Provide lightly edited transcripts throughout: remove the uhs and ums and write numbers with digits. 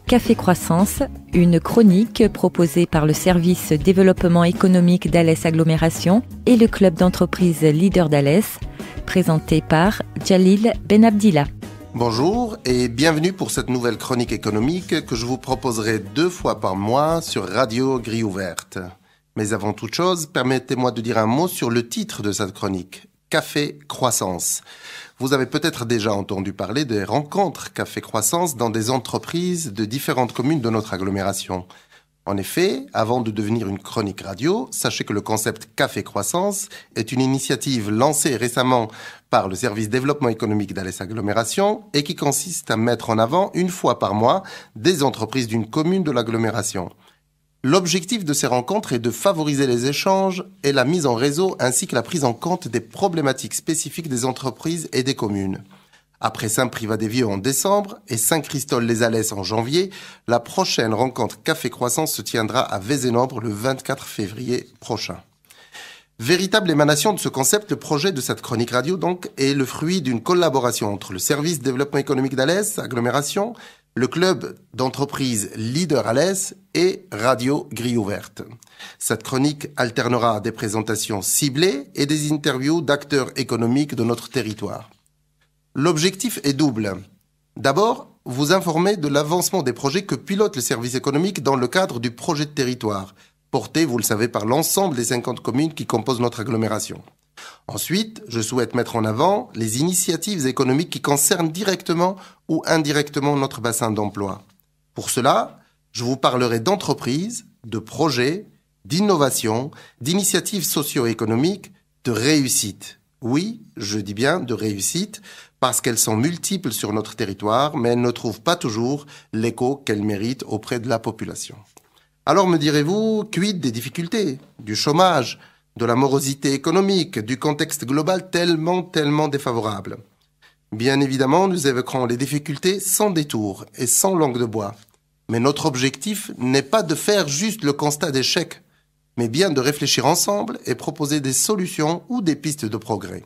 Café Croissance, une chronique proposée par le service développement économique d'Alès Agglomération et le club d'entreprise Leader d'Alès, présenté par Jalil Benabdillah. Bonjour et bienvenue pour cette nouvelle chronique économique que je vous proposerai 2 fois par mois sur Radio Grille Ouverte. Mais avant toute chose, permettez-moi de dire un mot sur le titre de cette chronique, Café Croissance. Vous avez peut-être déjà entendu parler des rencontres Café Croissance dans des entreprises de différentes communes de notre agglomération. En effet, avant de devenir une chronique radio, sachez que le concept Café Croissance est une initiative lancée récemment par le service développement économique d'Alès Agglomération et qui consiste à mettre en avant 1 fois par mois des entreprises d'une commune de l'agglomération. L'objectif de ces rencontres est de favoriser les échanges et la mise en réseau ainsi que la prise en compte des problématiques spécifiques des entreprises et des communes. Après Saint-Privat-des-Vieux en décembre et Saint-Christol-les-Alès en janvier, la prochaine rencontre Café Croissance se tiendra à Vézénobres le 24 février prochain. Véritable émanation de ce concept, le projet de cette chronique radio donc est le fruit d'une collaboration entre le service développement économique d'Alès Agglomération, le club d'entreprise Leader Alès et Radio Grille Ouverte. Cette chronique alternera des présentations ciblées et des interviews d'acteurs économiques de notre territoire. L'objectif est double. D'abord, vous informer de l'avancement des projets que pilote le service économique dans le cadre du projet de territoire, porté, vous le savez, par l'ensemble des 50 communes qui composent notre agglomération. Ensuite, je souhaite mettre en avant les initiatives économiques qui concernent directement ou indirectement notre bassin d'emploi. Pour cela, je vous parlerai d'entreprises, de projets, d'innovation, d'initiatives socio-économiques, de réussite. Oui, je dis bien de réussite, parce qu'elles sont multiples sur notre territoire, mais elles ne trouvent pas toujours l'écho qu'elles méritent auprès de la population. Alors me direz-vous, quid des difficultés, du chômage, de la morosité économique, du contexte global tellement défavorable? Bien évidemment, nous évoquerons les difficultés sans détour et sans langue de bois. Mais notre objectif n'est pas de faire juste le constat d'échec, mais bien de réfléchir ensemble et proposer des solutions ou des pistes de progrès.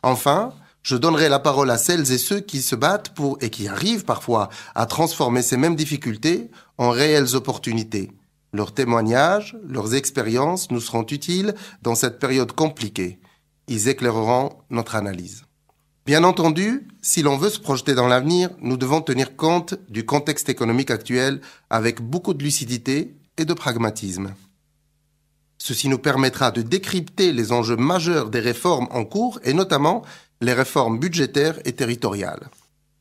Enfin, je donnerai la parole à celles et ceux qui se battent pour et qui arrivent parfois à transformer ces mêmes difficultés en réelles opportunités. Leurs témoignages, leurs expériences nous seront utiles dans cette période compliquée. Ils éclaireront notre analyse. Bien entendu, si l'on veut se projeter dans l'avenir, nous devons tenir compte du contexte économique actuel avec beaucoup de lucidité et de pragmatisme. Ceci nous permettra de décrypter les enjeux majeurs des réformes en cours et notamment les réformes budgétaires et territoriales.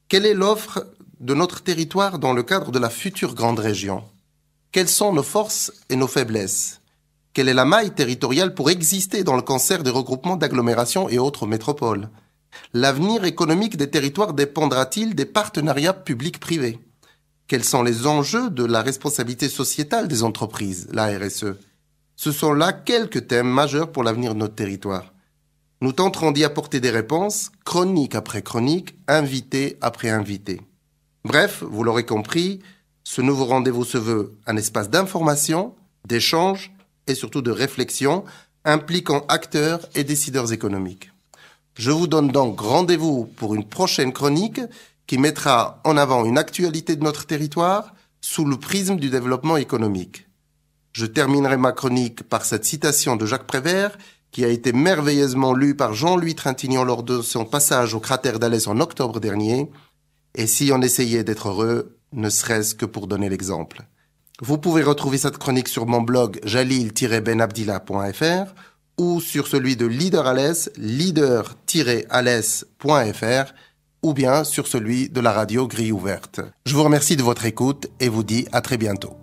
Quelle est l'offre de notre territoire dans le cadre de la future grande région ? Quelles sont nos forces et nos faiblesses ? Quelle est la maille territoriale pour exister dans le concert des regroupements d'agglomérations et autres métropoles ? L'avenir économique des territoires dépendra-t-il des partenariats publics-privés ? Quels sont les enjeux de la responsabilité sociétale des entreprises, la RSE ? Ce sont là quelques thèmes majeurs pour l'avenir de notre territoire. Nous tenterons d'y apporter des réponses, chronique après chronique, invité après invité. Bref, vous l'aurez compris, ce nouveau rendez-vous se veut un espace d'information, d'échange et surtout de réflexion impliquant acteurs et décideurs économiques. Je vous donne donc rendez-vous pour une prochaine chronique qui mettra en avant une actualité de notre territoire sous le prisme du développement économique. Je terminerai ma chronique par cette citation de Jacques Prévert qui a été merveilleusement lue par Jean-Louis Trintignant lors de son passage au cratère d'Alès en octobre dernier. Et si on essayait d'être heureux, ne serait-ce que pour donner l'exemple. Vous pouvez retrouver cette chronique sur mon blog jalil-benabdillah.fr ou sur celui de Leader Alès, leader-alès.fr ou bien sur celui de la radio Grille Ouverte. Je vous remercie de votre écoute et vous dis à très bientôt.